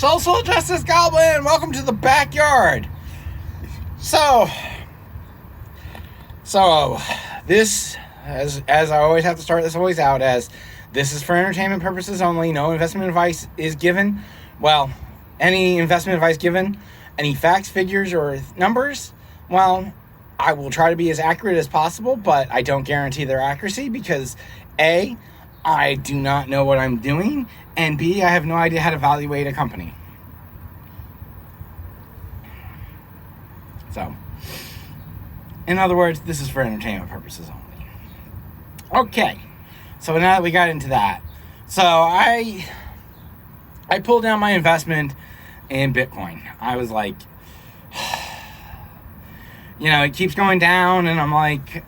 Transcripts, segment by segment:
Social Justice Goblin, welcome to the backyard. So this, as I always have to start this always out as, this is for entertainment purposes only. No investment advice is given. Well, any investment advice given, any facts, figures, or numbers, well, I will try to be as accurate as possible, but I don't guarantee their accuracy because A, I do not know what I'm doing, and B, I have no idea how to evaluate a company. So, in other words, this is for entertainment purposes only. Okay, so now that we got into that, so I pulled down my investment in Bitcoin. I was like, it keeps going down, and I'm like,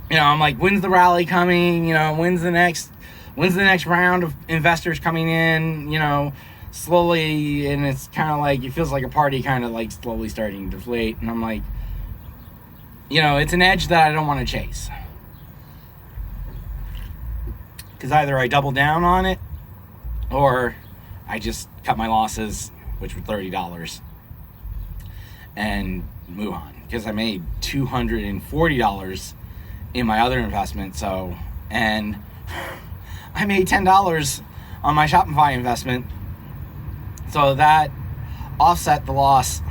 I'm like, when's the rally coming? When's the next round of investors coming in? Slowly, and it's kind of like, it feels like a party kind of like slowly starting to deflate, and I'm like, it's an edge that I don't want to chase. Because either I double down on it, or I just cut my losses, which were $30, and move on. Because I made $240 in my other investment, and I made $10 on my Shopify investment, so that offset the loss.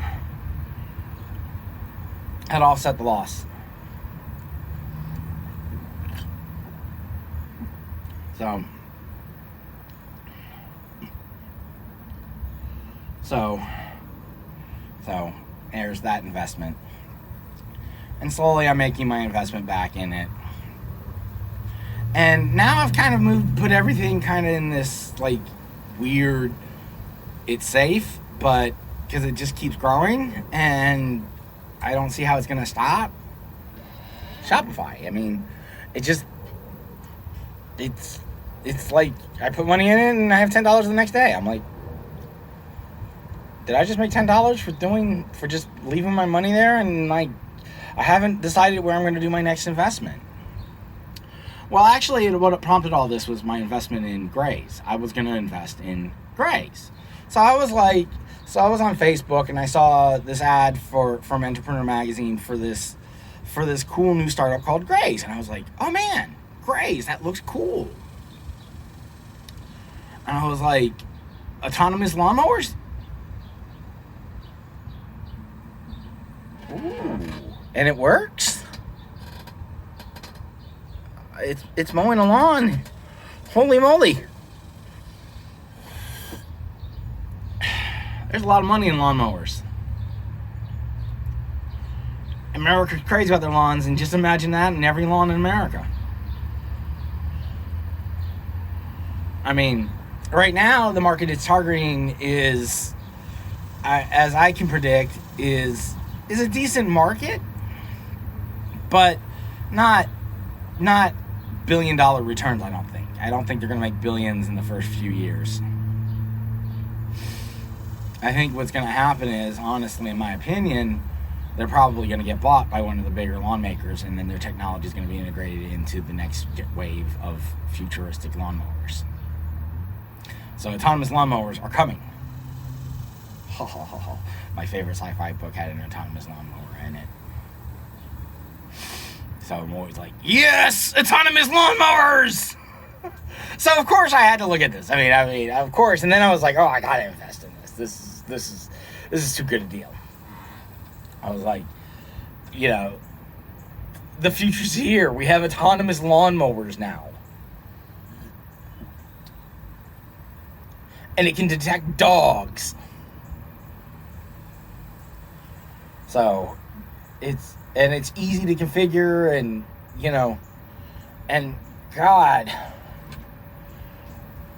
So there's that investment. And slowly I'm making my investment back in it. And now I've kind of put everything kind of in this like weird, it's safe, but because it just keeps growing and I don't see how it's going to stop. Shopify, I mean, it's like I put money in it and I have $10 the next day. I'm like, did I just make $10 for just leaving my money there? And like, I haven't decided where I'm going to do my next investment. Well, actually, what prompted all this was my investment in Graze. I was going to invest in Graze. So I was on Facebook and I saw this ad from Entrepreneur Magazine for this cool new startup called Graze. And I was like, oh man, Graze, that looks cool. And I was like, autonomous lawnmowers? Ooh. And it works? It's mowing a lawn. Holy moly. There's a lot of money in lawnmowers. America's crazy about their lawns, and just imagine that in every lawn in America. I mean, right now, the market it's targeting is, as I can predict, is a decent market, but not billion-dollar returns, I don't think. I don't think they're going to make billions in the first few years. I think what's going to happen is, honestly, in my opinion, they're probably going to get bought by one of the bigger lawn makers, and then their technology is going to be integrated into the next wave of futuristic lawnmowers. So autonomous lawnmowers are coming. My favorite sci-fi book had an autonomous lawnmower in it. So I'm always like, yes, autonomous lawnmowers! So of course I had to look at this. I mean, of course. And then I was like, oh, I gotta invest in this. This is too good a deal. I was like, the future's here. We have autonomous lawnmowers now. And it can detect dogs. So it's easy to configure, and God,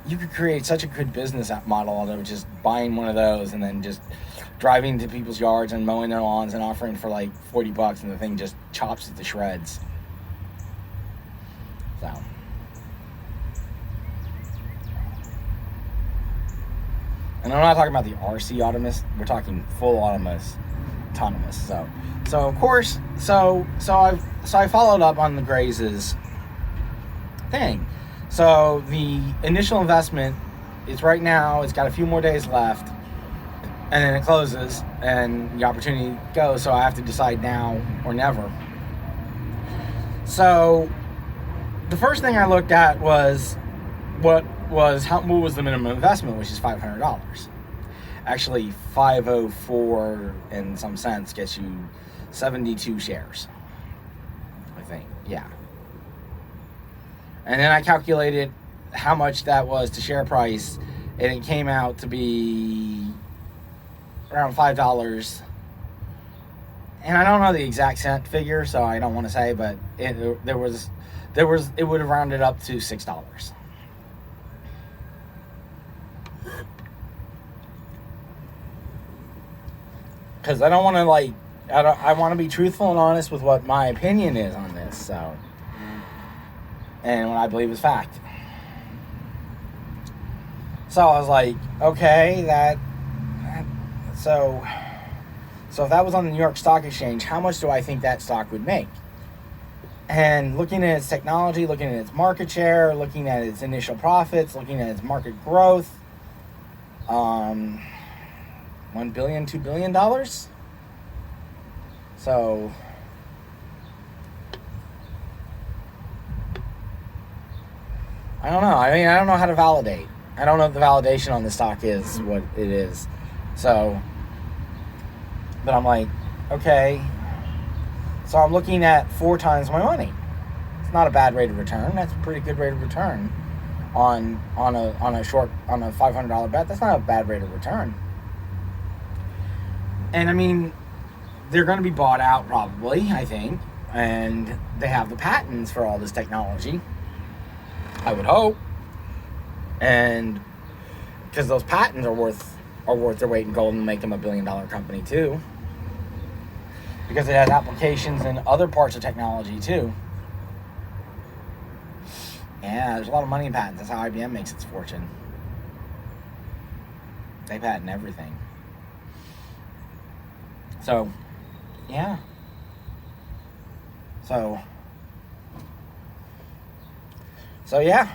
you could create such a good business model out of just buying one of those and then just driving to people's yards and mowing their lawns and offering for like $40, and the thing just chops it to shreds. So, and I'm not talking about the RC autonomous. We're talking full autonomous. So of course, so I followed up on the Graze's thing. So the initial investment it's right now. It's got a few more days left, and then it closes, and the opportunity goes. So I have to decide now or never. So the first thing I looked at was what was the minimum investment, which is $500. Actually, 504 in some sense gets you 72 shares, I think. Yeah. And then I calculated how much that was to share price, and it came out to be around $5. And I don't know the exact cent figure, so I don't want to say, but it would have rounded up to $6. Because I don't want to I want to be truthful and honest with what my opinion is on this, so, and what I believe is fact. So I was like, okay, so if that was on the New York Stock Exchange, how much do I think that stock would make? And looking at its technology, looking at its market share, looking at its initial profits, looking at its market growth, $1 billion, $2 billion. So I don't know. I mean, I don't know how to validate. I don't know if the validation on the stock is what it is. So, but I'm like, okay. So I'm looking at 4 times my money. It's not a bad rate of return. That's a pretty good rate of return on a $500 bet. That's not a bad rate of return. And I mean, they're going to be bought out probably, I think, and they have the patents for all this technology, I would hope. And because those patents are worth their weight in gold and make them $1 billion company too, because it has applications in other parts of technology too. Yeah, there's a lot of money in patents. That's how IBM makes its fortune. They patent everything. So, yeah. So yeah.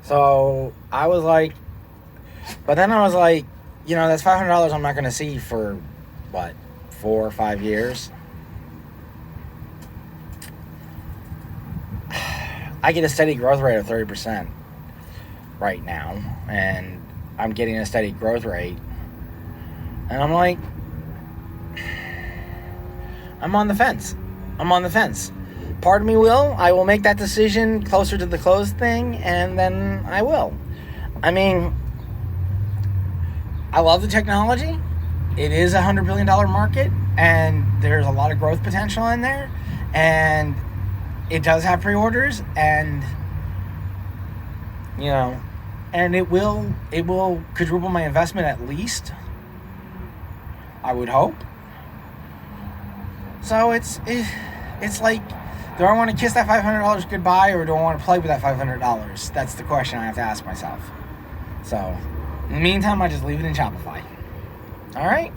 So I was like, but then I was like, that's $500 I'm not going to see for, 4 or 5 years. I get a steady growth rate of 30% right now, and I'm getting a steady growth rate. And I'm like, I'm on the fence. Part of me I will make that decision closer to the close thing, and then I will. I mean, I love the technology. It is a $100 billion market, and there's a lot of growth potential in there, and it does have pre-orders, and and it will quadruple my investment at least, I would hope. So it's like, do I want to kiss that $500 goodbye, or do I want to play with that $500? That's the question I have to ask myself. So in the meantime, I just leave it in Shopify. All right.